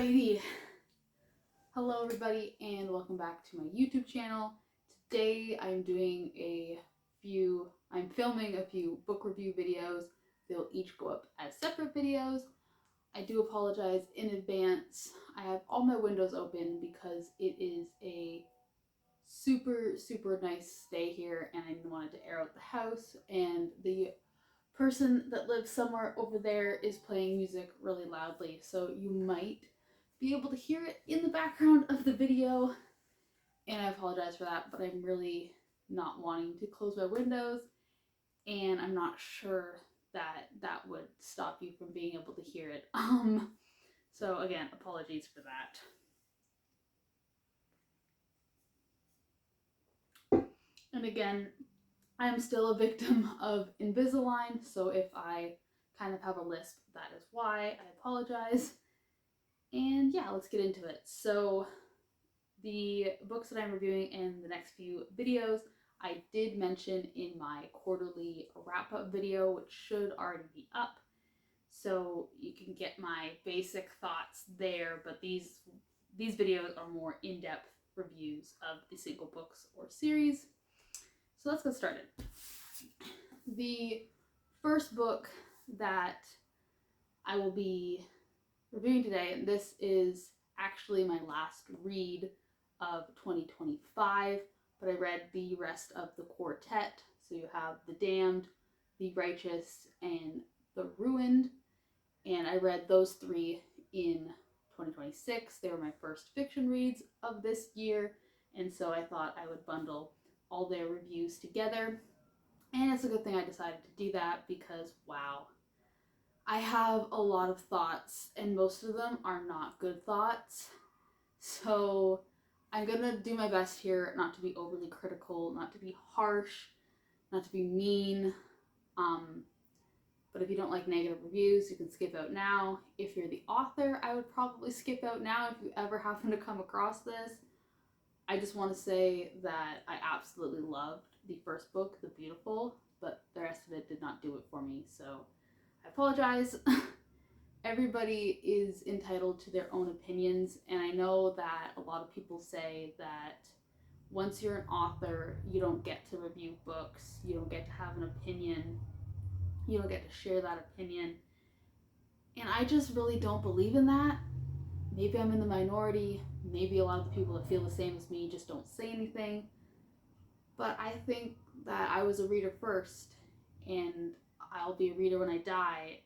Alrighty, hello everybody and welcome back to my YouTube channel. Today I'm filming a few book review videos. They'll each go up as separate videos. I do apologize in advance. I have all my windows open because it is a super nice day here and I wanted to air out the house, and the person that lives somewhere over there is playing music really loudly, so you might be able to hear it in the background of the video, and I apologize for that, but I'm really not wanting to close my windows, and I'm not sure that that would stop you from being able to hear it. So again, apologies for that. And again, I am still a victim of Invisalign, so if I kind of have a lisp, that is why. I apologize. And yeah, let's get into it. So the books that I'm reviewing in the next few videos, I did mention in my quarterly wrap-up video, which should already be up. So you can get my basic thoughts there, but these videos are more in-depth reviews of the single books or series. So let's get started. The first book that I will be reviewing today, and this is actually my last read of 2025, but I read the rest of the quartet. So you have The Damned, The Righteous, and The Ruined, and I read those three in 2026. They were my first fiction reads of this year, and so I thought I would bundle all their reviews together. And it's a good thing I decided to do that because, wow, I have a lot of thoughts and most of them are not good thoughts. So I'm gonna do my best here not to be overly critical, not to be harsh, not to be mean. But if you don't like negative reviews, you can skip out now. If you're the author, I would probably skip out now if you ever happen to come across this. I just want to say that I absolutely loved the first book, The Beautiful, but the rest of it did not do it for me, so I apologize. Everybody is entitled to their own opinions, and I know that a lot of people say that once you're an author, you don't get to review books, you don't get to have an opinion, you don't get to share that opinion, and I just really don't believe in that. Maybe I'm in the minority, maybe a lot of the people that feel the same as me just don't say anything, but I think that I was a reader first, and I'll be a reader when I die,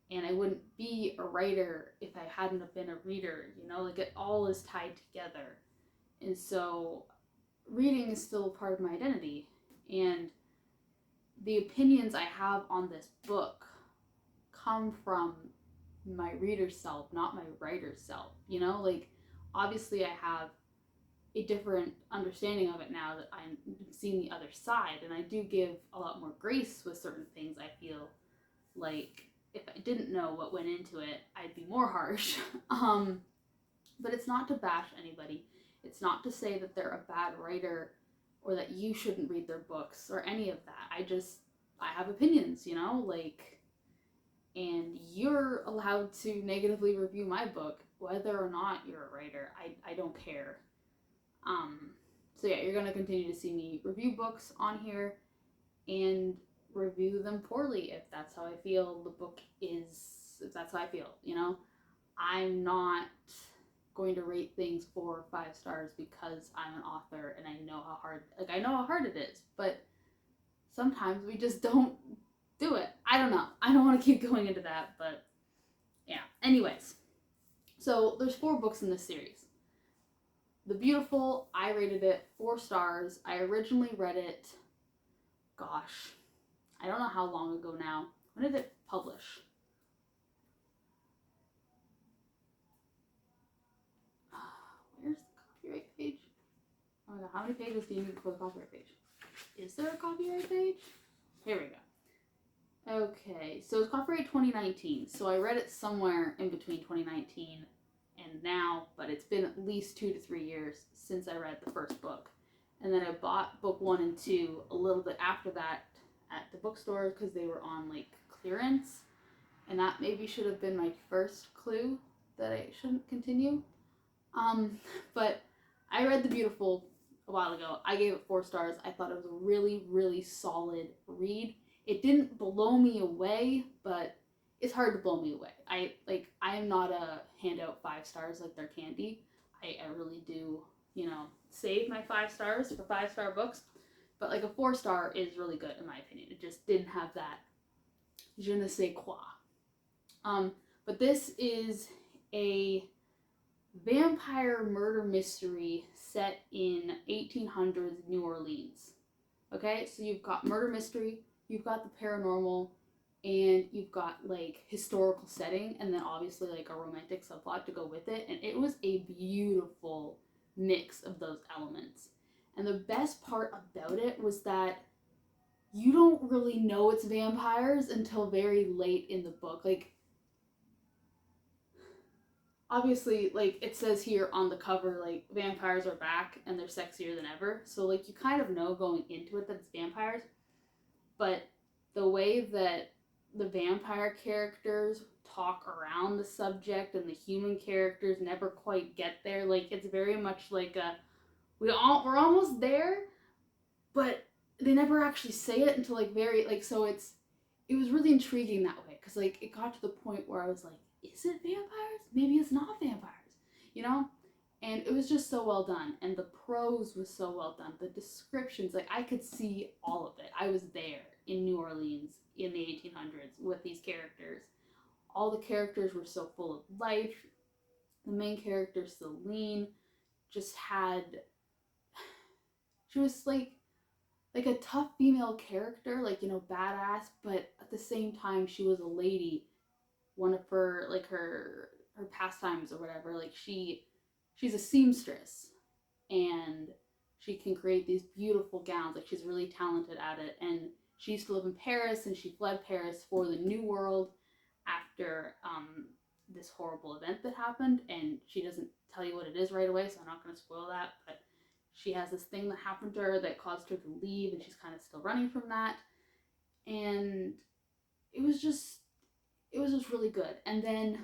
and I wouldn't be a writer if I hadn't have been a reader, you know, like it all is tied together. And so reading is still a part of my identity, and the opinions I have on this book come from my reader self, not my writer self, you know, like obviously I have a different understanding of it now that I'm seeing the other side, and I do give a lot more grace with certain things. I feel like if I didn't know what went into it, I'd be more harsh. But it's not to bash anybody. It's not to say that they're a bad writer or that you shouldn't read their books or any of that. I have opinions, you know, like, and you're allowed to negatively review my book, whether or not you're a writer. I don't care. So yeah, you're gonna continue to see me review books on here and review them poorly if that's how I feel if that's how I feel, you know? I'm not going to rate things 4 or 5 stars because I'm an author and I know how hard it is, but sometimes we just don't do it. I don't know. I don't want to keep going into that, but yeah. Anyways, so there's 4 books in this series. The Beautiful, I rated it 4 stars. I originally read it, gosh, I don't know how long ago now. When did it publish? Where's the copyright page? Oh my god, how many pages do you need for the copyright page? Is there a copyright page? Here we go. Okay, so it's copyright 2019. So I read it somewhere in between 2019 and now, but it's been at least 2 to 3 years since I read the first book. And then I bought book 1 and 2 a little bit after that at the bookstore because they were on like clearance. And that maybe should have been my first clue that I shouldn't continue. But I read The Beautiful a while ago. I gave it 4 stars. I thought it was a really, really solid read. It didn't blow me away, but it's hard to blow me away. I am not a handout 5 stars like they're candy. I really do, save my 5 stars for 5-star books. But like a 4-star is really good in my opinion. It just didn't have that je ne sais quoi. But this is a vampire murder mystery set in 1800s New Orleans. Okay, so you've got murder mystery, you've got the paranormal, and you've got like historical setting, and then obviously like a romantic subplot to go with it. And it was a beautiful mix of those elements. And the best part about it was that you don't really know it's vampires until very late in the book. Like, obviously, like it says here on the cover, like vampires are back and they're sexier than ever. So like you kind of know going into it that it's vampires, but the way that the vampire characters talk around the subject and the human characters never quite get there. Like it's very much like we're almost there, but they never actually say it until like very like so it was really intriguing that way because like it got to the point where I was like, is it vampires? Maybe it's not vampires, you know? And it was just so well done, and the prose was so well done. The descriptions, like I could see all of it. I was there in New Orleans in the 1800s with these characters. All the characters were so full of life. The main character, Celine, just had, she was like a tough female character, like, badass, but at the same time she was a lady. One of her like her pastimes or whatever, like she's a seamstress, and she can create these beautiful gowns. Like she's really talented at it, and she used to live in Paris, and she fled Paris for the New World after this horrible event that happened. And she doesn't tell you what it is right away, so I'm not going to spoil that, but she has this thing that happened to her that caused her to leave, and she's kind of still running from that. And it was just really good. And then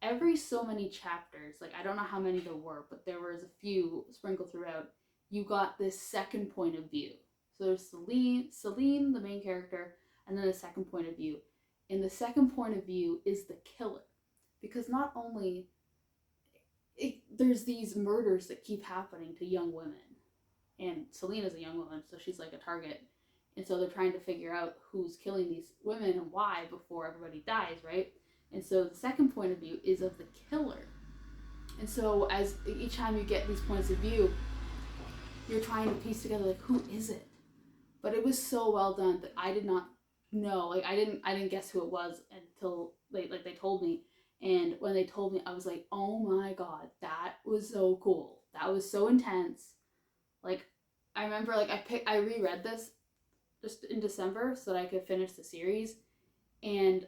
every so many chapters, like I don't know how many there were, but there was a few sprinkled throughout, you got this second point of view. So there's Celine, the main character, and then the second point of view. And the second point of view is the killer. Because not only there's these murders that keep happening to young women, and Celine is a young woman, so she's like a target. And so they're trying to figure out who's killing these women and why before everybody dies, right? And so the second point of view is of the killer. And so as each time you get these points of view, you're trying to piece together like, who is it? But it was so well done that I did not know. Like I didn't guess who it was until they told me. And when they told me, I was like, oh my god, that was so cool. That was so intense. Like I remember like I reread this just in December so that I could finish the series, and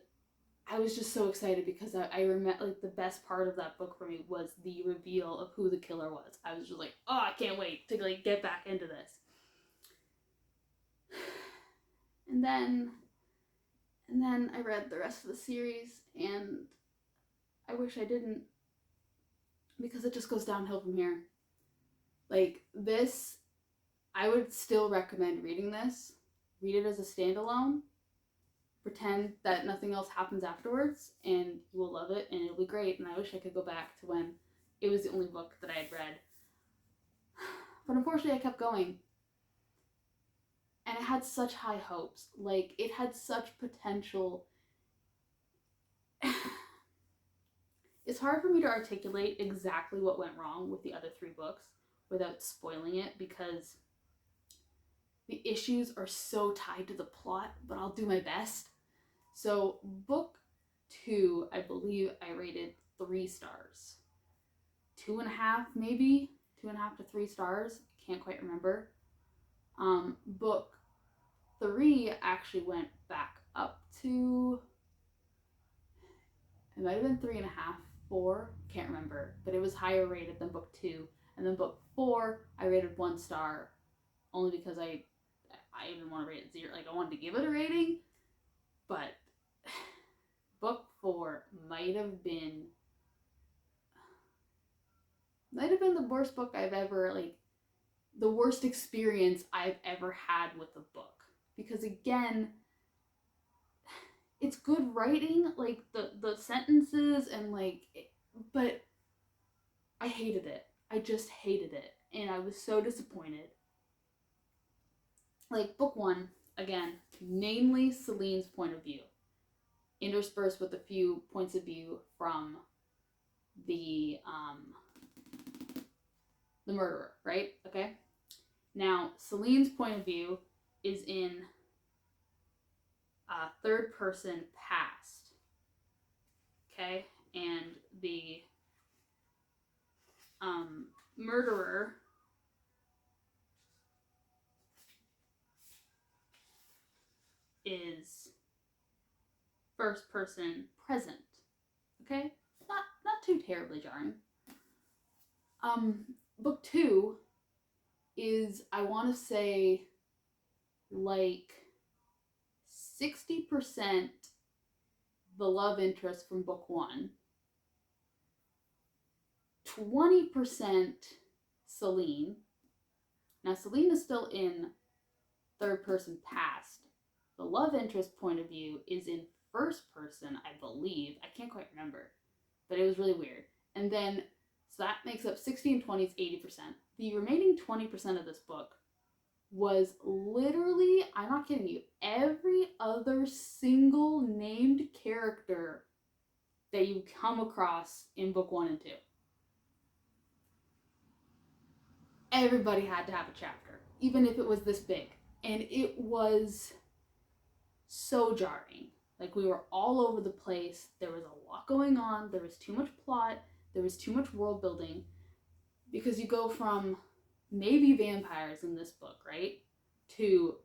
I was just so excited because I remember like the best part of that book for me was the reveal of who the killer was. I was just like, oh, I can't wait to like get back into this. And then I read the rest of the series, and I wish I didn't, because it just goes downhill from here. Like this, I would still recommend reading this. Read it as a standalone. Pretend that nothing else happens afterwards, and you will love it, and it'll be great. And I wish I could go back to when it was the only book that I had read. But unfortunately, I kept going. And it had such high hopes. Like, it had such potential. It's hard for me to articulate exactly what went wrong with the other 3 books without spoiling it, because the issues are so tied to the plot, but I'll do my best. So book 2, I believe I rated 3 stars. 2.5 maybe? 2.5 to 3 stars. Can't quite remember. Book 3 actually went back up to, it might have been 3.5, 4, can't remember, but it was higher rated than book 2. And then book 4, I rated 1 star, only because I didn't want to rate it 0. Like I wanted to give it a rating, but book 4 might have been might have been the worst book I've ever, like, the worst experience I've ever had with a book. Because again, it's good writing, like the sentences and like, but I hated it. I just hated it, and I was so disappointed. Like book one, again, namely Celine's point of view, interspersed with a few points of view from the the murderer, right? Okay. Now Celine's point of view is in third person past. Okay, and the murderer is first person present. Okay, not too terribly jarring. Book two is, I want to say, like 60% the love interest from book one, 20% Celine. Now Celine is still in third person past. The love interest point of view is in first person, I believe. I can't quite remember, but it was really weird. And then, so that makes up 60 and 20 is 80%. The remaining 20% of this book was literally, I'm not kidding you, every other single named character that you come across in book one and two. Everybody had to have a chapter, even if it was this big. And it was so jarring. Like, we were all over the place. There was a lot going on. There was too much plot. There was too much world building. Because you go from maybe vampires in this book, right? To,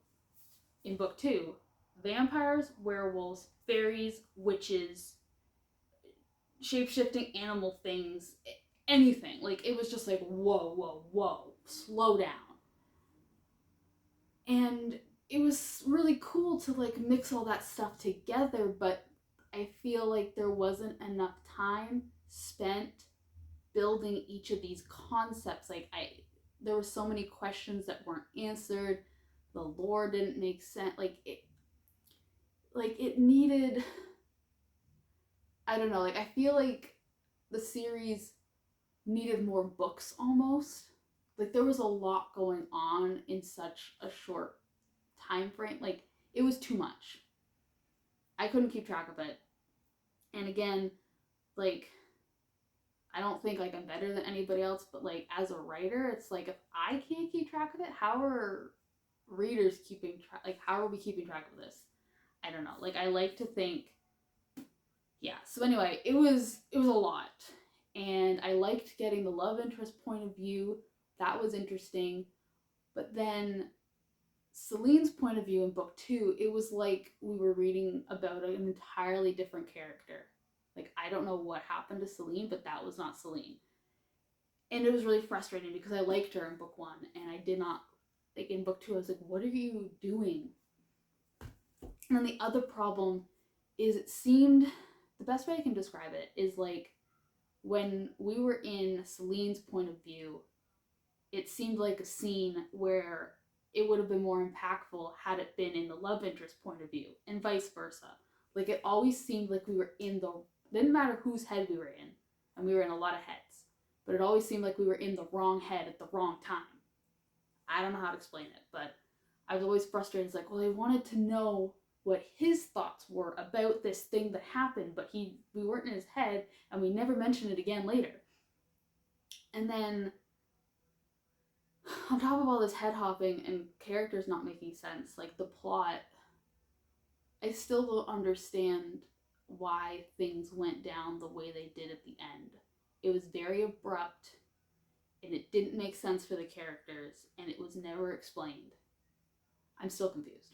in book two, vampires, werewolves, fairies, witches, shape-shifting animal things, anything. Like, it was just like, whoa, whoa, whoa, slow down. And it was really cool to like mix all that stuff together, but I feel like there wasn't enough time spent building each of these concepts. There were so many questions that weren't answered. The lore didn't make sense. It needed, I don't know, like I feel like the series needed more books almost. Like there was a lot going on in such a short time frame. Like it was too much. I couldn't keep track of it. And again, like I don't think like I'm better than anybody else, but like as a writer, it's like if I can't keep track of it, how are readers keeping track? Like how are we keeping track of this? I don't know. Like I like to think, yeah. So anyway, it was a lot, and I liked getting the love interest point of view. That was interesting, but then Celine's point of view in book two, it was like we were reading about an entirely different character. Like, I don't know what happened to Celine, but that was not Celine. And it was really frustrating because I liked her in book one, and I did not, like, in book two, I was like, what are you doing? And then the other problem is it seemed, the best way I can describe it is like when we were in Celine's point of view, it seemed like a scene where it would have been more impactful had it been in the love interest point of view, and vice versa. Like it always seemed like we were in the, didn't matter whose head we were in, and we were in a lot of heads, but it always seemed like we were in the wrong head at the wrong time. I don't know how to explain it, but I was always frustrated. It's like, well, I wanted to know what his thoughts were about this thing that happened, but we weren't in his head, and we never mentioned it again later. And then on top of all this head hopping and characters not making sense, like the plot, I still don't understand why things went down the way they did at the end. It was very abrupt, and it didn't make sense for the characters, and it was never explained. I'm still confused.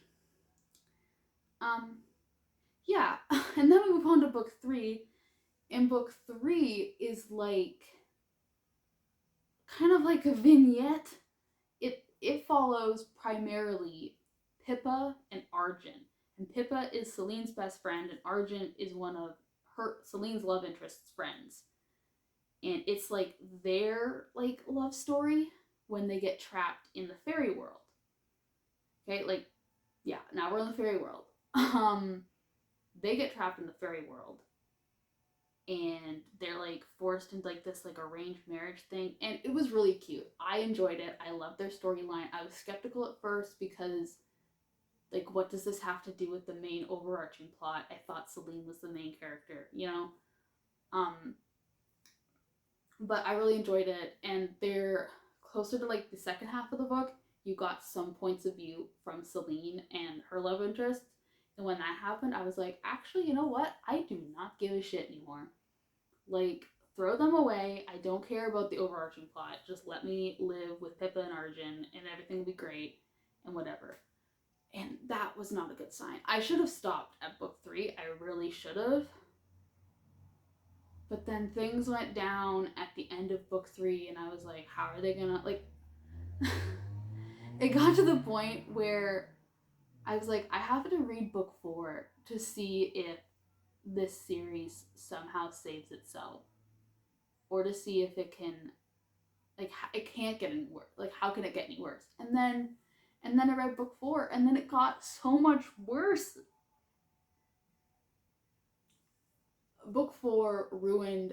Yeah, and then we move on to book three, and book three is like kind of like a vignette. It follows primarily Pippa and Arjun. And Pippa is Celine's best friend, and Arjun is one of Celine's love interest's friends. and it's like their like love story when they get trapped in the fairy world. Okay, like yeah, now we're in the fairy world. They get trapped in the fairy world, and they're like forced into like this like arranged marriage thing, and it was really cute. I enjoyed it. I loved their storyline. I was skeptical at first because like what does this have to do with the main overarching plot? I thought Celine was the main character, you know? Um but I really enjoyed it, and they're closer to like the second half of the book. You got some points of view from Celine and her love interest, and when that happened, I was like, actually, you know what? I do not give a shit anymore. Like, throw them away. I don't care about the overarching plot. Just let me live with Pippa and Arjun, and everything will be great, and whatever. And that was not a good sign. I should have stopped at book 3. I really should have. But then things went down at the end of book 3, and I was like, how are they gonna, like, it got to the point where I was like, I have to read book 4 to see if this series somehow saves itself, or to see if it can, like, it can't get any worse. Like, how can it get any worse? And then I read book 4, and then it got so much worse. Book 4 ruined,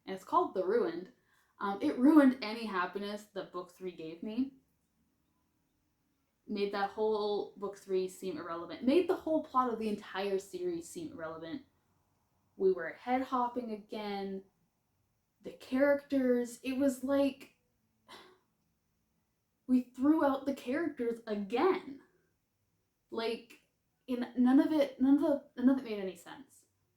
and it's called The Ruined. It ruined any happiness that book 3 gave me. Made that whole book 3 seem irrelevant. Made the whole plot of the entire series seem irrelevant. We were head hopping again. The characters, it was like we threw out the characters again. Like, none of it made any sense.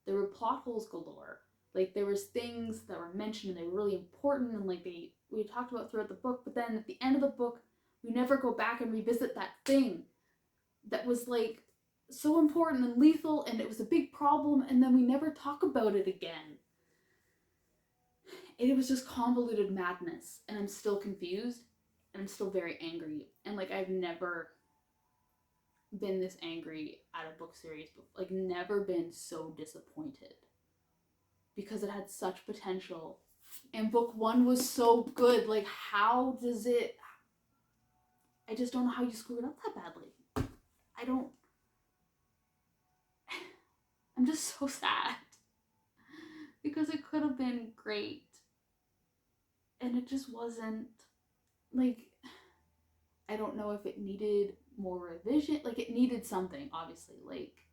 There were plot holes galore. Like, there was things that were mentioned and they were really important, and like we talked about throughout the book, but then at the end of the book we never go back and revisit that thing that was like so important and lethal, and it was a big problem, and then we never talk about it again. And it was just convoluted madness, and I'm still confused, and I'm still very angry, and like I've never been this angry at a book series before. Like, never been so disappointed, because it had such potential, and book 1 was so good. Like, how does it, I just don't know how you screw it up that badly. I don't, I'm just so sad, because it could have been great, and it just wasn't. Like, I don't know if it needed more revision. Like, it needed something, obviously. Like,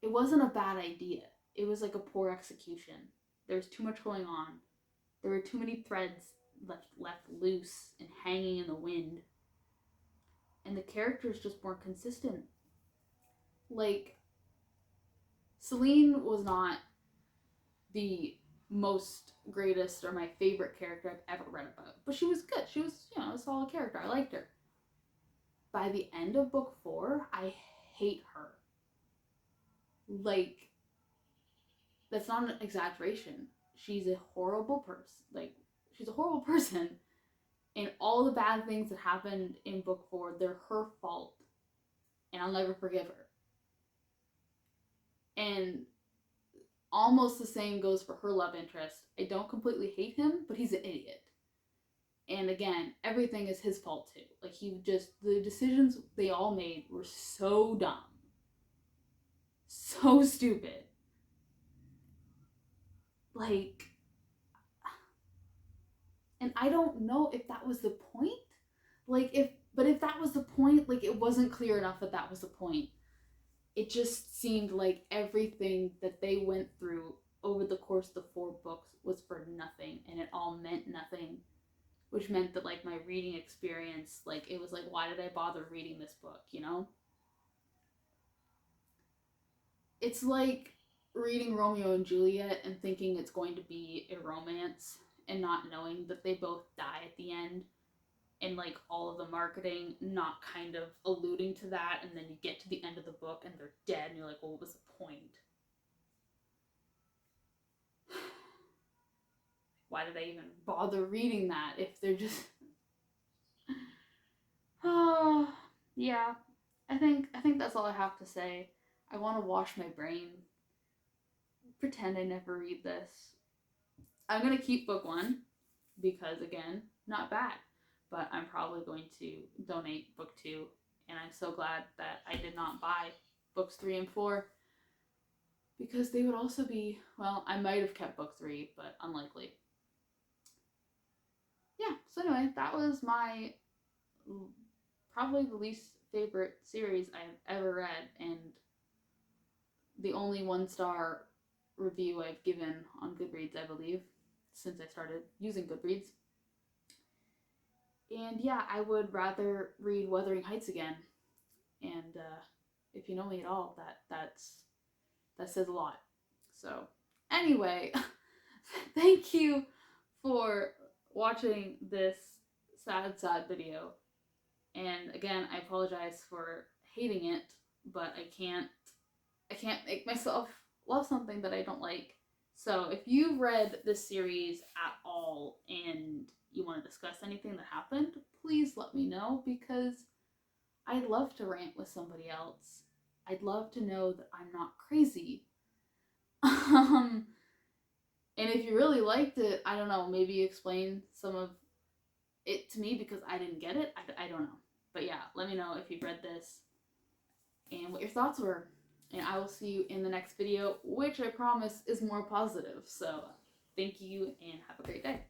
it wasn't a bad idea. It was like a poor execution. There was too much going on. There were too many threads left loose and hanging in the wind. And the characters just weren't consistent. Like, Celine was not the most greatest or my favorite character I've ever read about, but she was good. She was, a solid character. I liked her. By the end of book 4, I hate her. Like, that's not an exaggeration. She's a horrible person. Like, she's a horrible person. And all the bad things that happened in book 4, they're her fault. And I'll never forgive her. And almost the same goes for her love interest. I don't completely hate him, but he's an idiot. And again, everything is his fault too. Like, the decisions they all made were so dumb. So stupid. Like, and I don't know if that was the point. Like, if that was the point, like, it wasn't clear enough that was the point. It just seemed like everything that they went through over the course of the 4 books was for nothing, and it all meant nothing, which meant that, like, my reading experience, like, it was like, why did I bother reading this book, It's like reading Romeo and Juliet and thinking it's going to be a romance, and not knowing that they both die at the end, and like all of the marketing not kind of alluding to that, and then you get to the end of the book and they're dead, and you're like, well, what was the point? Why did I even bother reading that if they're just oh yeah. I think that's all I have to say. I want to wash my brain, pretend I never read this. I'm going to keep book 1 because, again, not bad. But I'm probably going to donate book 2. And I'm so glad that I did not buy books 3 and 4 because they would also be, well, I might have kept book 3, but unlikely. Yeah, so anyway, that was my probably the least favorite series I've ever read, and the only 1-star review I've given on Goodreads, I believe, since I started using Goodreads. And yeah, I would rather read Wuthering Heights again. And if you know me at all, that says a lot. So anyway, thank you for watching this sad video. And again, I apologize for hating it, but I can't make myself love something that I don't like. So if you've read this series at all and you want to discuss anything that happened, please let me know, because I'd love to rant with somebody else. I'd love to know that I'm not crazy. And if you really liked it, I don't know, maybe explain some of it to me, because I didn't get it. I don't know. But yeah, let me know if you've read this and what your thoughts were. And I will see you in the next video, which I promise is more positive. So thank you and have a great day.